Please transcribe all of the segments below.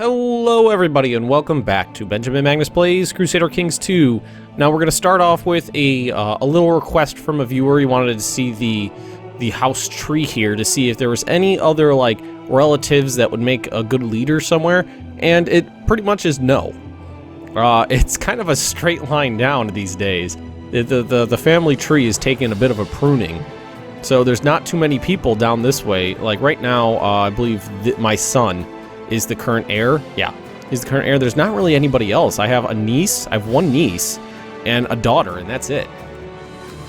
Hello everybody and welcome back to Benjamin Magnus Plays Crusader Kings 2. Now we're going to start off with a little request from a viewer. He wanted to see the house tree here to see if there was any other like relatives that would make a good leader somewhere, and it pretty much is no. It's kind of a straight line down these days. The family tree is taking a bit of a pruning. So there's not too many people down this way. Like right now, I believe my son is the current heir. Yeah, he's the current heir. There's not really anybody else. I have a niece, I have one niece, and a daughter, and that's it.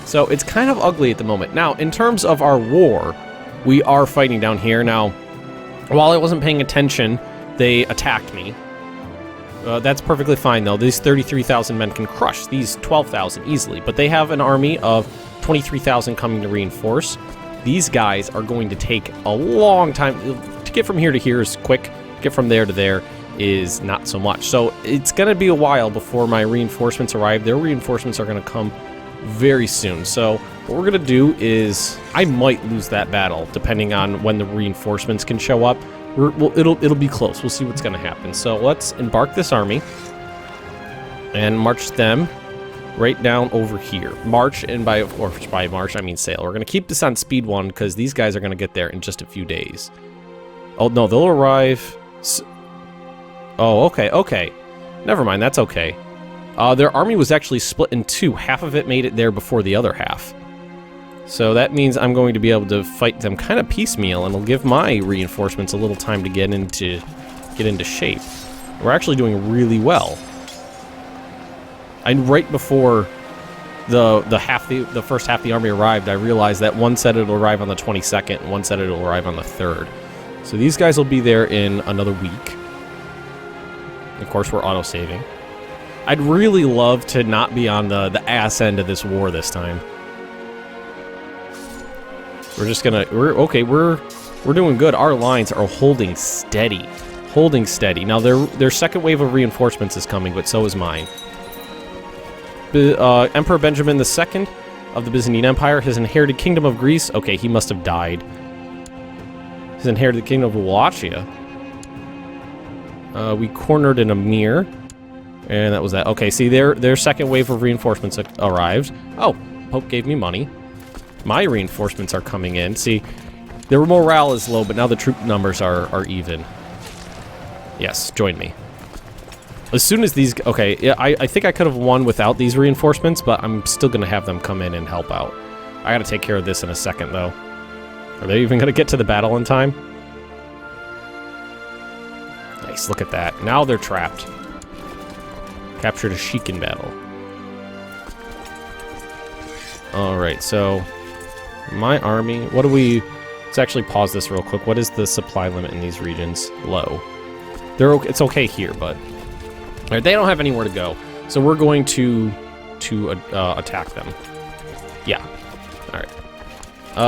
So it's kind of ugly at the moment. Now, in terms of our war, we are fighting down here. Now, while I wasn't paying attention, they attacked me. That's perfectly fine, though. These 33,000 men can crush these 12,000 easily, but they have an army of 23,000 coming to reinforce. These guys are going to take a long time. To get from here to here is quick. Get from there to there is not so much. So it's going to be a while before my reinforcements arrive. Their reinforcements are going to come very soon. So what we're going to do is, I might lose that battle depending on when the reinforcements can show up. It'll be close. We'll see what's going to happen. So let's embark this army and march them right down over here. March, and by march I mean sail. We're going to keep this on speed 1 because these guys are going to get there in just a few days. Oh no, they'll arrive. Oh, okay. Never mind, that's okay. Their army was actually split in two. Half of it made it there before the other half. So that means I'm going to be able to fight them kind of piecemeal, and it'll give my reinforcements a little time to get into shape. We're actually doing really well. And right before the first half of the army arrived, I realized that one said it'll arrive on the 22nd, and one said it'll arrive on the 3rd. So these guys will be there in another week. Of course, we're auto-saving. I'd really love to not be on the ass end of this war this time. We're just gonna... We're doing good. Our lines are holding steady. Holding steady. Now, their second wave of reinforcements is coming, but so is mine. Emperor Benjamin II of the Byzantine Empire has inherited Kingdom of Greece. Okay, he must have died. He's inherited the Kingdom of Wallachia. We cornered an emir, and that was that. Okay, see, their second wave of reinforcements arrived. Oh, Pope gave me money. My reinforcements are coming in. See, their morale is low, but now the troop numbers are even. Yes, join me. As soon as these... Okay, yeah, I think I could have won without these reinforcements, but I'm still going to have them come in and help out. I got to take care of this in a second, though. Are they even going to get to the battle in time? Nice, look at that. Now they're trapped. Captured a sheik in battle. Alright, so... my army... What do we... Let's actually pause this real quick. What is the supply limit in these regions? Low. It's okay here, but... Alright, they don't have anywhere to go. So we're going to attack them. Yeah. Alright.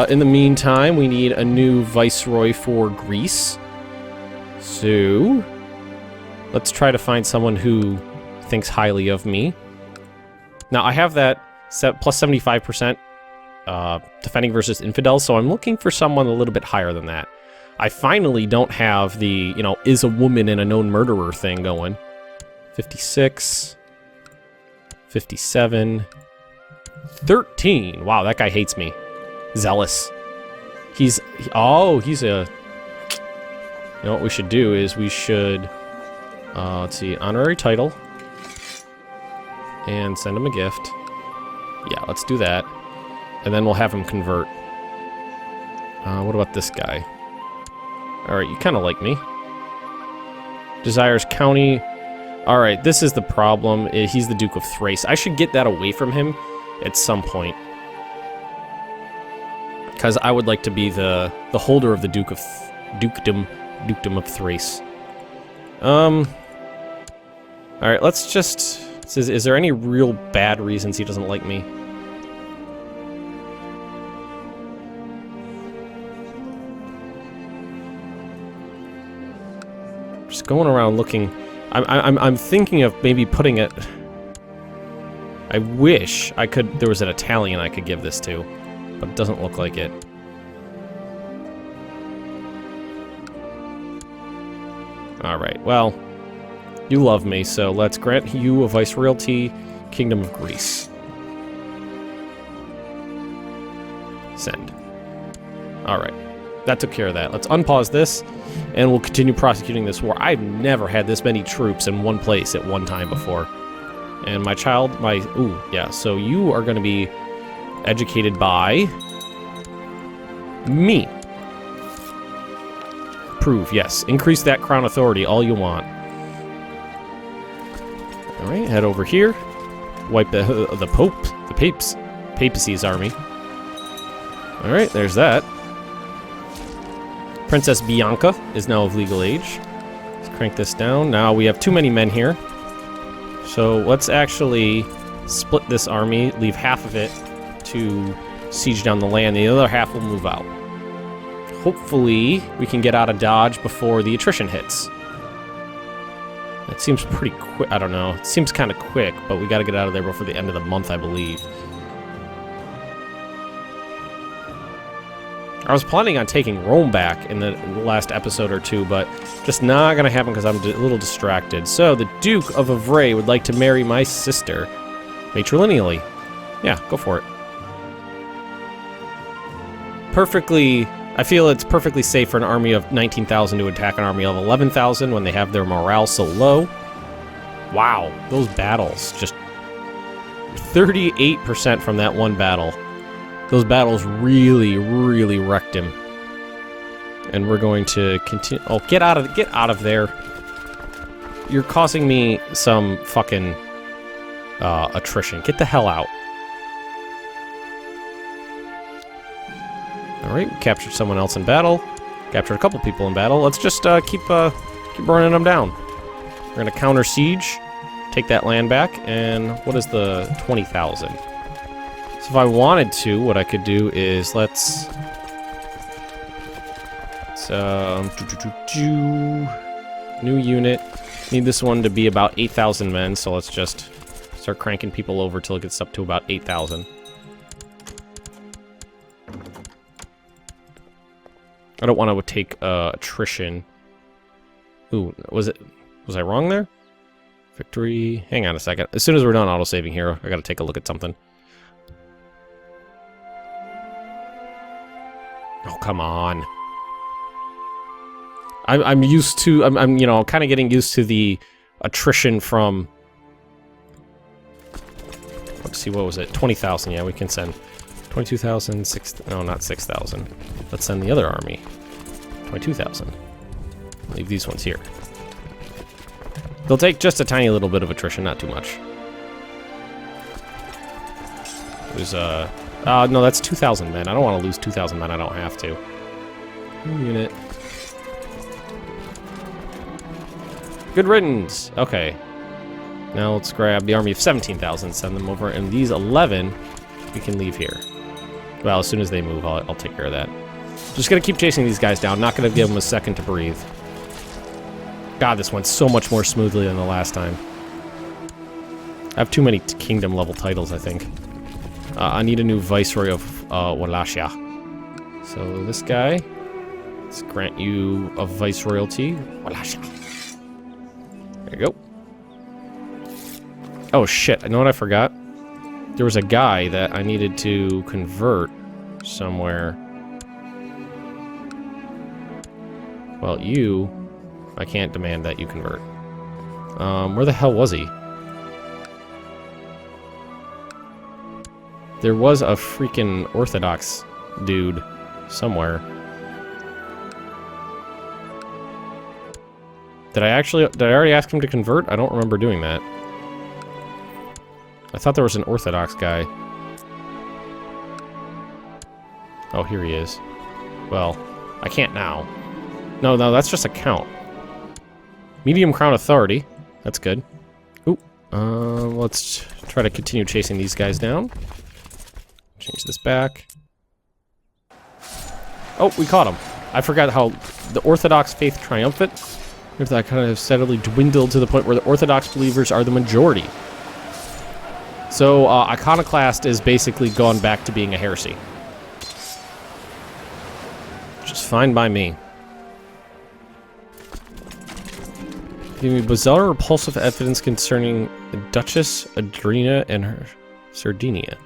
In the meantime, we need a new viceroy for Greece. So, let's try to find someone who thinks highly of me. Now, I have that plus 75% defending versus infidels, so I'm looking for someone a little bit higher than that. I finally don't have the, is a woman and a known murderer thing going. 56, 57, 13. Wow, that guy hates me. Zealous. He's a... You know what we should do is we should, let's see, honorary title, and send him a gift. Yeah, let's do that, and then we'll have him convert. What about this guy? Alright, you kind of like me. Desires county. Alright, this is the problem. He's the Duke of Thrace. I should get that away from him at some point. Because I would like to be the holder of the Dukedom of Thrace. Alright, let's just... Is there any real bad reasons he doesn't like me? Just going around looking... I'm thinking of maybe putting it... I wish I could... There was an Italian I could give this to, but it doesn't look like it. Alright, well, you love me, so let's grant you a viceroyalty, Kingdom of Greece. Send. Alright, that took care of that. Let's unpause this, and we'll continue prosecuting this war. I've never had this many troops in one place at one time before. And my child, ooh, yeah, so you are going to be educated by me. Prove, yes. Increase that crown authority all you want. Alright, head over here. Wipe the papacy's army. Alright, there's that. Princess Bianca is now of legal age. Let's crank this down. Now we have too many men here. So let's actually split this army, leave half of it to siege down the land. The other half will move out. Hopefully, we can get out of Dodge before the attrition hits. It seems pretty quick. I don't know. It seems kind of quick, but we got to get out of there before the end of the month, I believe. I was planning on taking Rome back in the last episode or two, but just not going to happen because I'm a little distracted. So, the Duke of Avray would like to marry my sister matrilineally. Yeah, go for it. Perfectly... I feel it's perfectly safe for an army of 19,000 to attack an army of 11,000 when they have their morale so low. Wow, those battles, just 38% from that one battle. Those battles really, really wrecked him. And we're going to continue. Oh, get out of there. You're causing me some fucking attrition. Get the hell out. Alright, we captured someone else in battle. Captured a couple people in battle. Let's just keep burning them down. We're going to counter siege, take that land back, and what is the 20,000? So if I wanted to, what I could do is let's new unit. Need this one to be about 8,000 men, so let's just start cranking people over till it gets up to about 8,000. I don't want to take attrition. Ooh, was I wrong there? Victory. Hang on a second. As soon as we're done auto-saving here, I gotta take a look at something. Oh, come on. I'm used to... I'm you know, kind of getting used to the attrition from... Let's see, what was it? 20,000, yeah, we can send... 22,000, no, not 6,000. Let's send the other army. 22,000. Leave these ones here. They'll take just a tiny little bit of attrition, not too much. There's no, that's 2,000 men. I don't want to lose 2,000 men. I don't have to. Unit. Good riddance. Okay. Now let's grab the army of 17,000, send them over, and these 11 we can leave here. Well, as soon as they move, I'll take care of that. Just gonna keep chasing these guys down. Not gonna give them a second to breathe. God, this went so much more smoothly than the last time. I have too many kingdom level titles, I think. I need a new viceroy of Wallachia. So this guy, let's grant you a viceroyalty. Wallachia. There you go. Oh shit! I know what I forgot. There was a guy that I needed to convert somewhere. Well, I can't demand that you convert. Where the hell was he? There was a freaking Orthodox dude somewhere. Did I already ask him to convert? I don't remember doing that. I thought there was an Orthodox guy. Oh, here he is. Well, I can't now. No, that's just a count. Medium crown authority. That's good. Ooh. Let's try to continue chasing these guys down. Change this back. Oh, we caught him. I forgot how the Orthodox faith triumphant. If that kind of steadily dwindled to the point where the Orthodox believers are the majority. So, Iconoclast is basically gone back to being a heresy. Which is fine by me. Give me bizarre, repulsive evidence concerning Duchess Adrena and her Sardinia.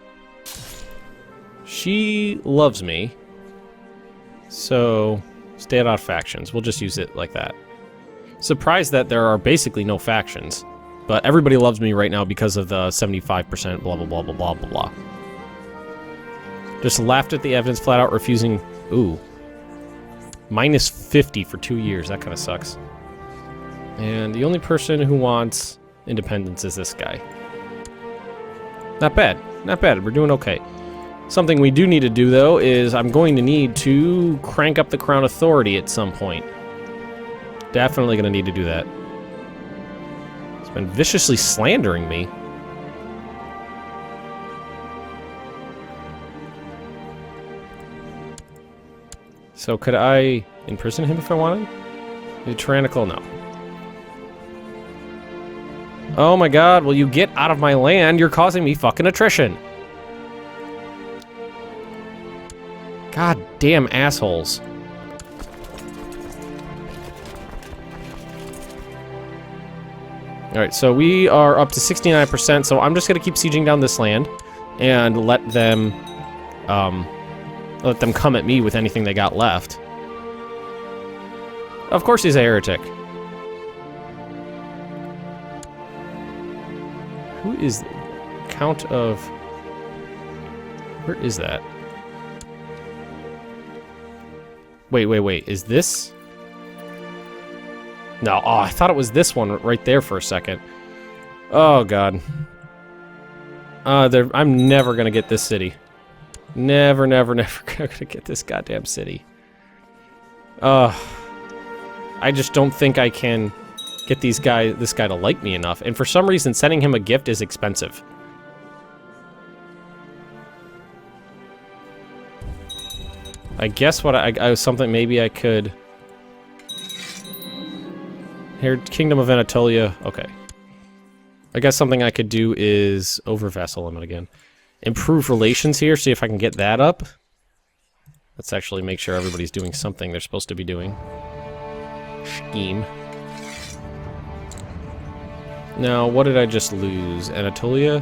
She loves me, so stay out factions. We'll just use it like that. Surprised that there are basically no factions, but everybody loves me right now because of the 75% blah blah blah blah blah blah blah. Just laughed at the evidence, flat out refusing. Ooh. Minus 50 for 2 years. That kind of sucks. And the only person who wants independence is this guy. Not bad. Not bad. We're doing okay. Something we do need to do, though, is I'm going to need to crank up the Crown Authority at some point. Definitely going to need to do that. It's been viciously slandering me. So could I imprison him if I wanted? The tyrannical? No. Oh my god, will you get out of my land? You're causing me fucking attrition. God damn assholes. Alright, so we are up to 69%, so I'm just gonna keep sieging down this land and let them come at me with anything they got left. Of course he's a heretic. Who is Count of... Where is that? Wait. Is this... No, oh, I thought it was this one right there for a second. Oh, God. I'm never gonna get this city. Never gonna get this goddamn city. I just don't think I can get this guy to like me enough. And for some reason, sending him a gift is expensive. I guess what I something maybe I could... Here, Kingdom of Anatolia. Okay. I guess something I could do is over vassal him again. Improve relations here, see if I can get that up. Let's actually make sure everybody's doing something they're supposed to be doing. Scheme. Now, what did I just lose? Anatolia?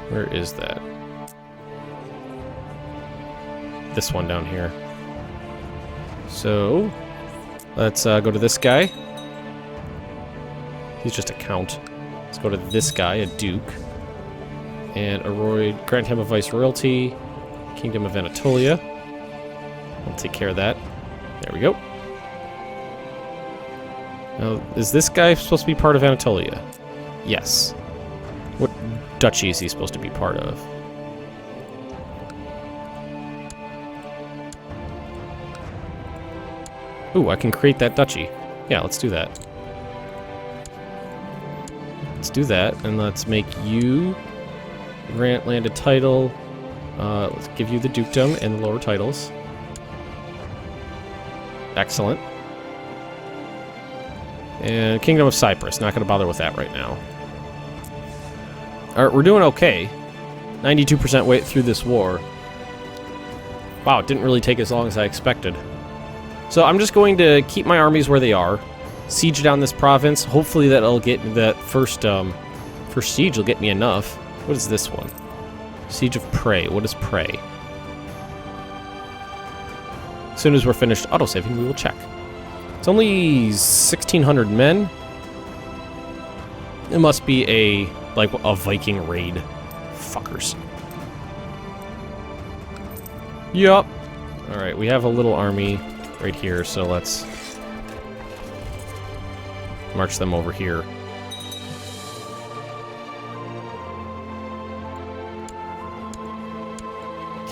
Where is that? This one down here. So, let's go to this guy. He's just a count. Let's go to this guy, a duke. And grant him a viceroyalty. Kingdom of Anatolia. I'll take care of that. There we go. Now, is this guy supposed to be part of Anatolia? Yes. What duchy is he supposed to be part of? Ooh, I can create that duchy. Yeah, let's do that. Let's do that, and let's make you grant landed title. Let's give you the dukedom and the lower titles. Excellent. And Kingdom of Cyprus. Not going to bother with that right now. Alright, we're doing okay. 92% way through this war. Wow, it didn't really take as long as I expected. So I'm just going to keep my armies where they are. Siege down this province. Hopefully that'll get that first siege will get me enough. What is this one? Siege of Prey. What is Prey? As soon as we're finished autosaving, we will check. It's only 1,600 men. It must be a Viking raid. Fuckers. Yup. Alright, we have a little army right here, so let's march them over here.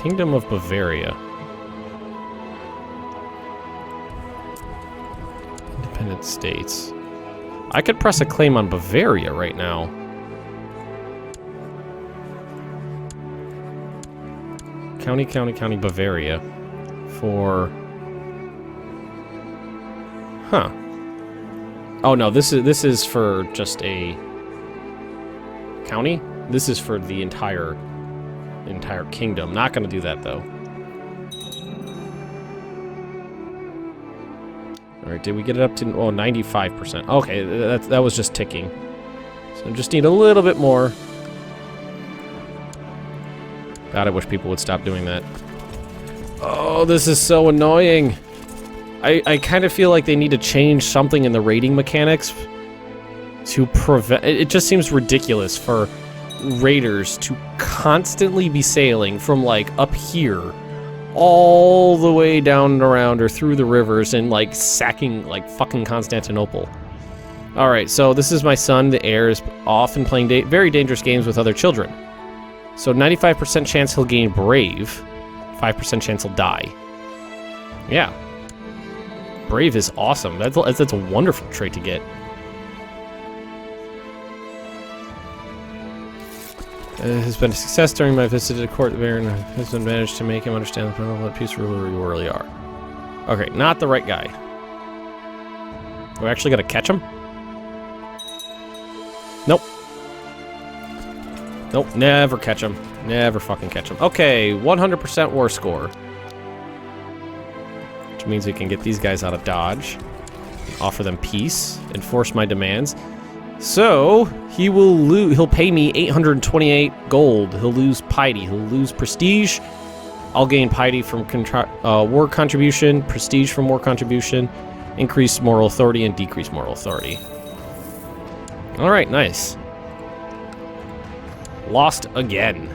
Kingdom of Bavaria. Independent states. I could press a claim on Bavaria right now. County, Bavaria. For... Huh. Oh no, this is for just a county? This is for the entire kingdom. Not gonna do that though. All right, did we get it up to 95%? Okay, that was just ticking. So just need a little bit more. God, I wish people would stop doing that. Oh, this is so annoying. I kind of feel like they need to change something in the raiding mechanics to prevent... It just seems ridiculous for raiders to constantly be sailing from, like, up here all the way down and around or through the rivers and, like, sacking, like, fucking Constantinople. Alright, so this is my son. The heir is often playing very dangerous games with other children. So 95% chance he'll gain Brave, 5% chance he'll die. Yeah. Brave is awesome. That's a wonderful trait to get. It has been a success during my visit to the court. The Baron has been managed to make him understand the benevolent peace ruler you really are. Okay, not the right guy. We're actually gonna catch him? Nope. Nope, never catch him. Never fucking catch him. Okay, 100% war score. Which means we can get these guys out of Dodge. Offer them peace. Enforce my demands. So, he'll pay me 828 gold. He'll lose piety. He'll lose prestige. I'll gain piety from war contribution, prestige from war contribution, increase moral authority, and decrease moral authority. Alright, nice. Lost again.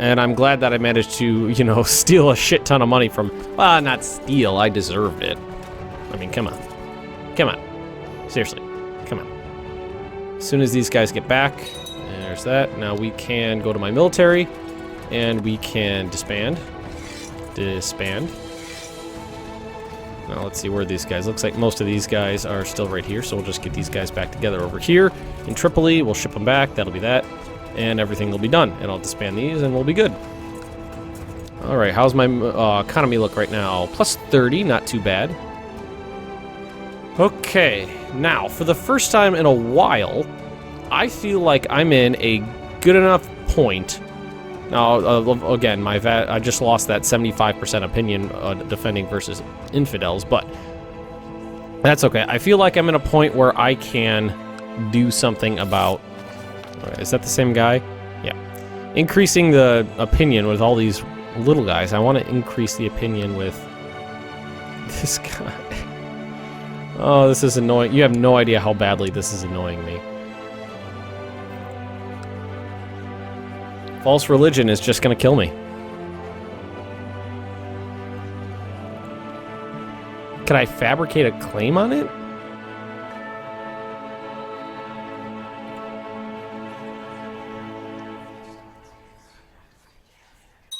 And I'm glad that I managed to, you know, steal a shit ton of money from... not steal, I deserved it. I mean, come on. Come on. Seriously. Come on. As soon as these guys get back, there's that. Now we can go to my military, and we can disband. Disband. Now let's see where these guys... Looks like most of these guys are still right here, so we'll just get these guys back together over here. In Tripoli, we'll ship them back. That'll be that. And everything will be done. And I'll disband these, and we'll be good. Alright, how's my economy look right now? Plus 30, not too bad. Okay, now, for the first time in a while, I feel like I'm in a good enough point. Now, again, I just lost that 75% opinion defending versus infidels, but that's okay. I feel like I'm in a point where I can do something about... Is that the same guy? Yeah. Increasing the opinion with all these little guys. I want to increase the opinion with this guy. Oh, this is annoying. You have no idea how badly this is annoying me. False religion is just gonna kill me. Could I fabricate a claim on it?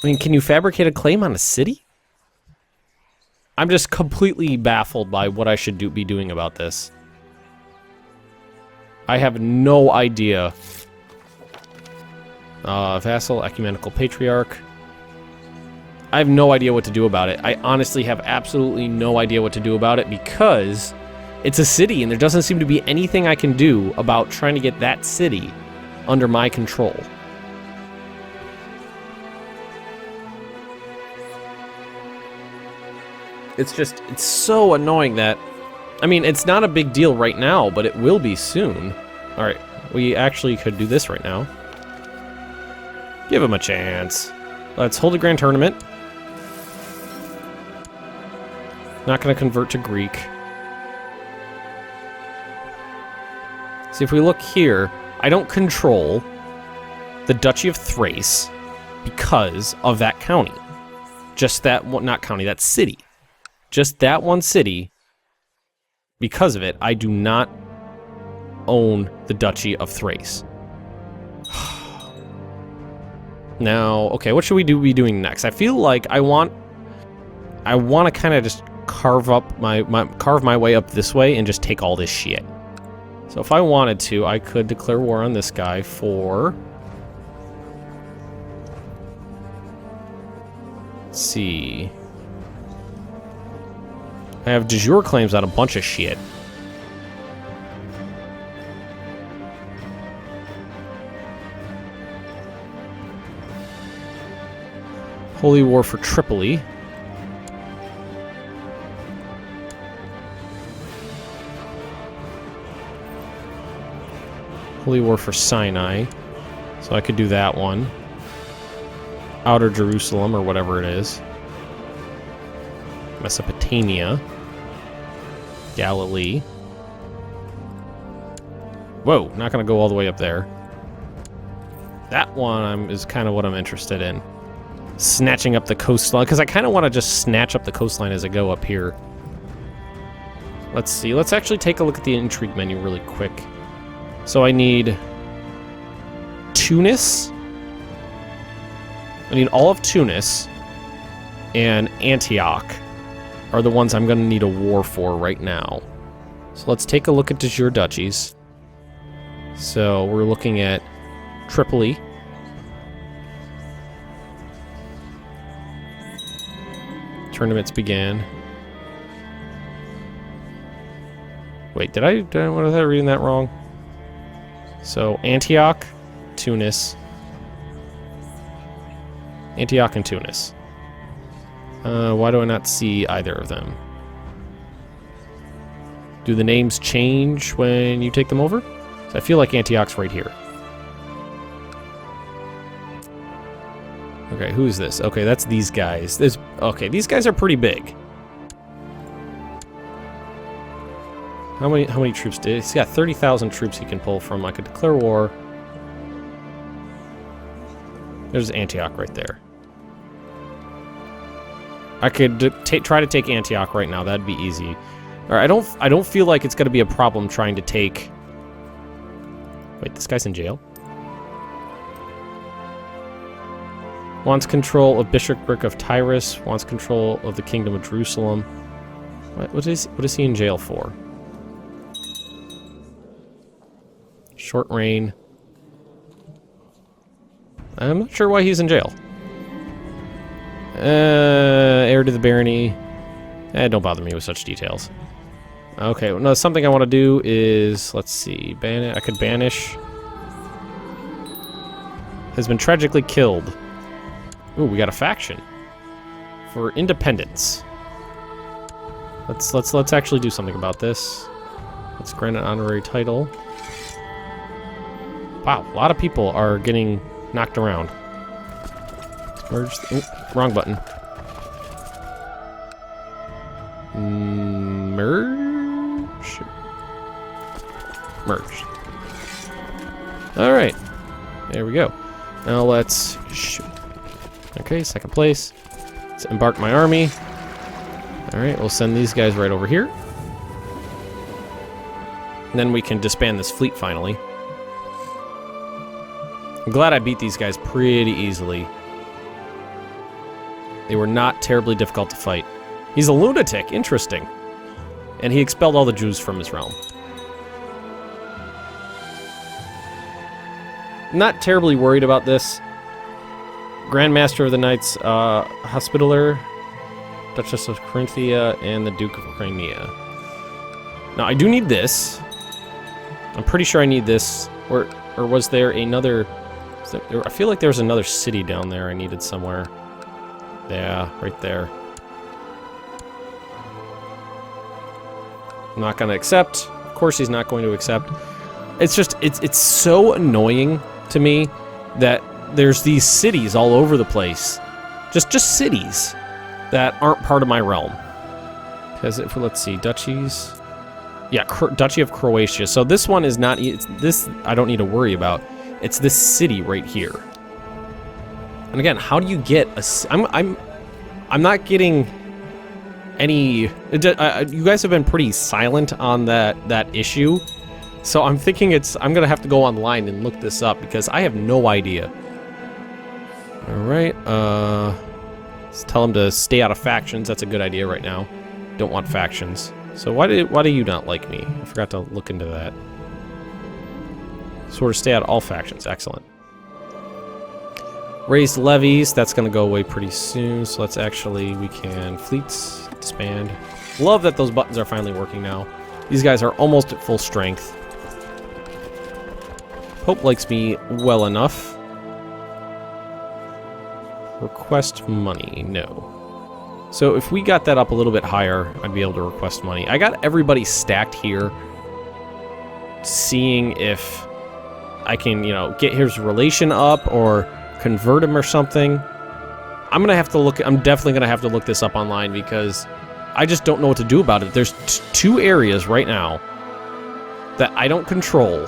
I mean, can you fabricate a claim on a city? I'm just completely baffled by what I should be doing about this. I have no idea. Vassal, ecumenical patriarch. I have no idea what to do about it. I honestly have absolutely no idea what to do about it because it's a city and there doesn't seem to be anything I can do about trying to get that city under my control. It's so annoying that... I mean, it's not a big deal right now, but it will be soon. Alright, we actually could do this right now. Give him a chance. Let's hold a grand tournament. Not gonna convert to Greek. See, if we look here, I don't control the Duchy of Thrace because of that county. Just that one, not county, that city. Just that one city, because of it, I do not own the Duchy of Thrace. Now, okay, what should we be doing next? I feel like I want to kind of just carve my way up this way and just take all this shit. So if I wanted to, I could declare war on this guy for... Let's see... I have de jure claims on a bunch of shit. Holy War for Tripoli. Holy War for Sinai. So I could do that one. Outer Jerusalem, or whatever it is. Mesopotamia. Galilee. Whoa, not gonna go all the way up there. That one is kind of what I'm interested in. Snatching up the coastline, because I kind of want to just snatch up the coastline as I go up here. Let's see, let's actually take a look at the intrigue menu really quick. So I need Tunis. I need all of Tunis and Antioch are the ones I'm going to need a war for right now. So let's take a look at de jure duchies. So we're looking at Tripoli. Tournaments began. Wait, was I reading that wrong? So Antioch, Tunis. Antioch and Tunis. Why do I not see either of them? Do the names change when you take them over? So I feel like Antioch's right here. Okay, who is this? Okay, that's these guys. Okay, these guys are pretty big. How many troops did he's got 30,000 troops he can pull from. I could declare war. There's Antioch right there. I could try to take Antioch right now. That'd be easy. All right, I don't feel like it's going to be a problem trying to take. Wait, this guy's in jail. Wants control of Bishopric of Tyrus. Wants control of the Kingdom of Jerusalem. What is he in jail for? Short reign. I'm not sure why he's in jail. Heir to the barony. Don't bother me with such details. Okay, no, something I want to do is, let's see, I could banish. Has been tragically killed. Ooh, we got a faction for independence. Let's actually do something about this. Let's grant an honorary title. Wow, a lot of people are getting knocked around. Merge. Ooh, wrong button. Merge. Merge. All right, there we go. Now let's shoot. Okay, second place. Let's embark my army. All right, we'll send these guys right over here. And then we can disband this fleet finally. I'm glad I beat these guys pretty easily. They were not terribly difficult to fight. He's a lunatic, interesting. And he expelled all the Jews from his realm. Not terribly worried about this. Grandmaster of the Knights Hospitaller, Duchess of Carinthia, and the Duke of Crimea. Now, I do need this. I'm pretty sure I need this. Or was there another... I feel like there was another city down there I needed somewhere. Yeah, right there. I'm not going to accept. Of course he's not going to accept. It's just, it's so annoying to me that there's these cities all over the place. Just cities that aren't part of my realm. Because if, let's see, duchies. Yeah, Duchy of Croatia. So this one is not, this I don't need to worry about. It's this city right here. And again, how do you get a... I'm not getting any... you guys have been pretty silent on that issue. So I'm thinking I'm going to have to go online and look this up because I have no idea. Alright, let's tell them to stay out of factions. That's a good idea right now. Don't want factions. So why do you not like me? I forgot to look into that. Sort of stay out of all factions. Excellent. Raised levies. That's going to go away pretty soon. So let's actually, we can fleets, disband. Love that those buttons are finally working now. These guys are almost at full strength. Pope likes me well enough. Request money. No. So if we got that up a little bit higher, I'd be able to request money. I got everybody stacked here, seeing if I can, you know, get his relation up or convert him or something. I'm definitely gonna have to look this up online because I just don't know what to do about it. There's two areas right now that I don't control,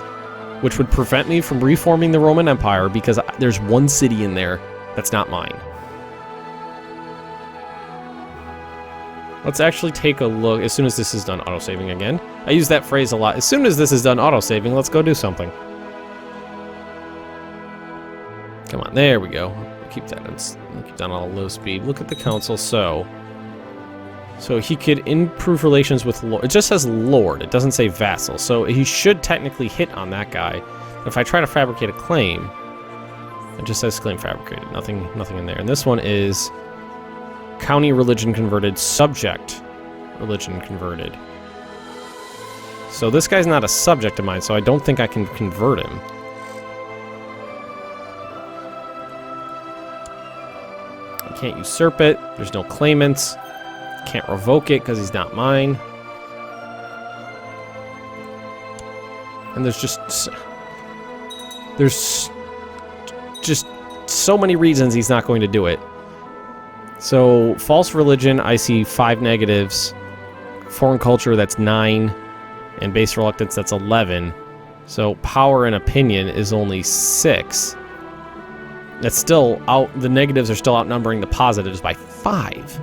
which would prevent me from reforming the Roman Empire because there's one city in there that's not mine. Let's actually take a look. As soon as this is done autosaving again. I use that phrase a lot. As soon as this is done autosaving, let's go do something. Come on, there we go. Keep that on a low speed. Look at the council. So he could improve relations with Lord. It just says Lord. It doesn't say vassal. So he should technically hit on that guy. If I try to fabricate a claim, it just says claim fabricated. Nothing in there. And this one is county religion converted, subject religion converted. So this guy's not a subject of mine, so I don't think I can convert him. I can't usurp it. There's no claimants. Can't revoke it because he's not mine. And there's just so many reasons he's not going to do it. So, false religion, I see 5 negatives. Foreign culture, that's 9. And base reluctance, that's 11. So, power and opinion is only 6. That's still the negatives are still outnumbering the positives by 5.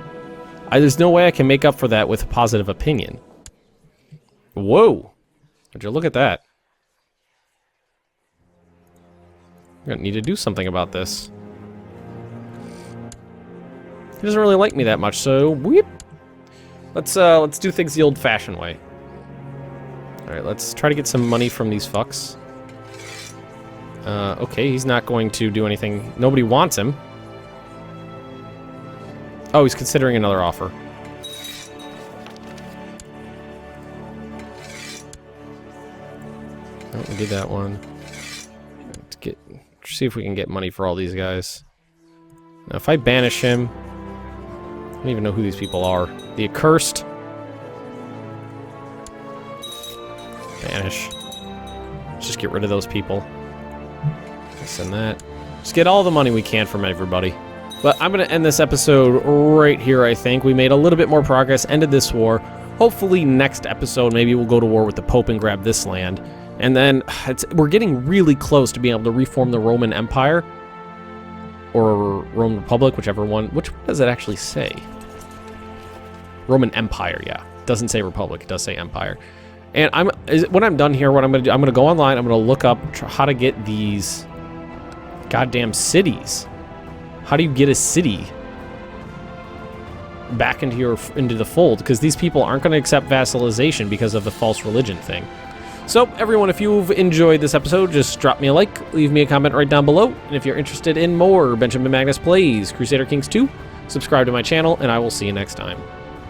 There's no way I can make up for that with a positive opinion. Whoa! Would you look at that? I'm gonna need to do something about this. He doesn't really like me that much, so whoop. Let's do things the old-fashioned way. All right, let's try to get some money from these fucks. Okay, he's not going to do anything. Nobody wants him. Oh, he's considering another offer. Oh, we did that one. Let's see if we can get money for all these guys. Now, if I banish him, I don't even know who these people are. The accursed. Banish. Let's just get rid of those people. This and that. Just get all the money we can from everybody. But I'm going to end this episode right here, I think. We made a little bit more progress, ended this war. Hopefully next episode, maybe we'll go to war with the Pope and grab this land. And then we're getting really close to being able to reform the Roman Empire. Or Roman Republic, whichever one. Which one does it actually say? Roman Empire, yeah. It doesn't say Republic, it does say Empire. And when I'm done here, what I'm going to do, I'm going to go online, I'm going to look up how to get these goddamn cities. How do you get a city back into the fold? Because these people aren't going to accept vassalization because of the false religion thing. So, everyone, if you've enjoyed this episode, just drop me a like, leave me a comment right down below, and if you're interested in more Benjamin Magnus Plays Crusader Kings 2, subscribe to my channel, and I will see you next time.